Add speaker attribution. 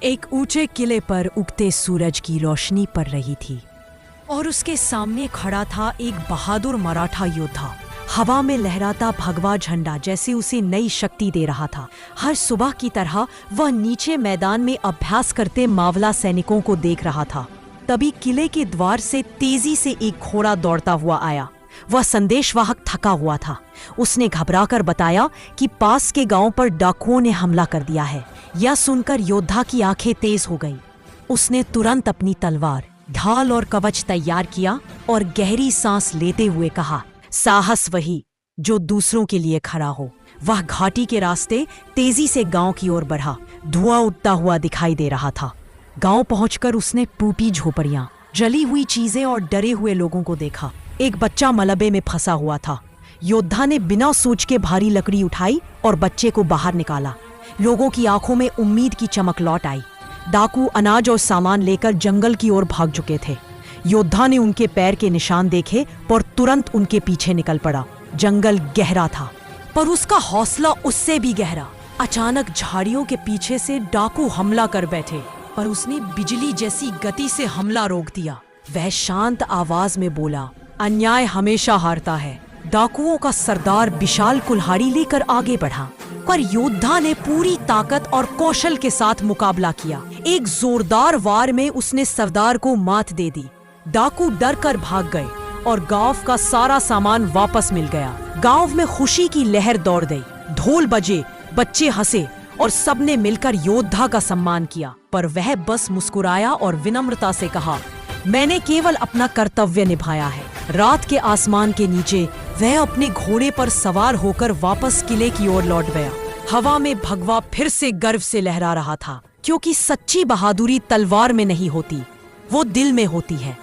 Speaker 1: एक ऊंचे किले पर उगते सूरज की रोशनी पड़ रही थी और उसके सामने खड़ा था एक बहादुर मराठा योद्धा। हवा में लहराता भगवा झंडा जैसे उसे नई शक्ति दे रहा था। हर सुबह की तरह वह नीचे मैदान में अभ्यास करते मावला सैनिकों को देख रहा था। तभी किले के द्वार से तेजी से एक घोड़ा दौड़ता हुआ आया। वह संदेशवाहक थका हुआ था। उसने घबराकर बताया कि पास के गांव पर डाकुओं ने हमला कर दिया है। यह सुनकर योद्धा की आंखें तेज हो गईं। उसने तुरंत अपनी तलवार, ढाल और कवच तैयार किया और गहरी सांस लेते हुए कहा, साहस वही जो दूसरों के लिए खड़ा हो। वह घाटी के रास्ते तेजी से गांव की ओर बढ़ा। धुआं उठता हुआ दिखाई दे रहा था। गांव पहुंचकर उसने टूटी झोपड़ियां, जली हुई चीजें और डरे हुए लोगों को देखा। एक बच्चा मलबे में फंसा हुआ था। योद्धा ने बिना सोच के भारी लकड़ी उठाई और बच्चे को बाहर निकाला। लोगों की आंखों में उम्मीद की चमक लौट आई। डाकू अनाज और सामान लेकर जंगल की ओर भाग चुके थे। योद्धा ने उनके पैर के निशान देखे और तुरंत उनके पीछे निकल पड़ा। जंगल गहरा था, पर उसका हौसला उससे भी गहरा। अचानक झाड़ियों के पीछे से डाकू हमला कर बैठे, पर उसने बिजली जैसी गति से हमला रोक दिया। वह शांत आवाज में बोला, अन्याय हमेशा हारता है। डाकुओं का सरदार विशाल कुल्हाड़ी लेकर आगे बढ़ा, पर योद्धा ने पूरी ताकत और कौशल के साथ मुकाबला किया। एक जोरदार वार में उसने सरदार को मात दे दी। डाकू डर कर भाग गए और गांव का सारा सामान वापस मिल गया। गांव में खुशी की लहर दौड़ गई। ढोल बजे, बच्चे हंसे और सबने मिलकर योद्धा का सम्मान किया। पर वह बस मुस्कुराया और विनम्रता से कहा, मैंने केवल अपना कर्तव्य निभाया है। रात के आसमान के नीचे वह अपने घोड़े पर सवार होकर वापस किले की ओर लौट गया। हवा में भगवा फिर से गर्व से लहरा रहा था, क्योंकि सच्ची बहादुरी तलवार में नहीं होती, वो दिल में होती है।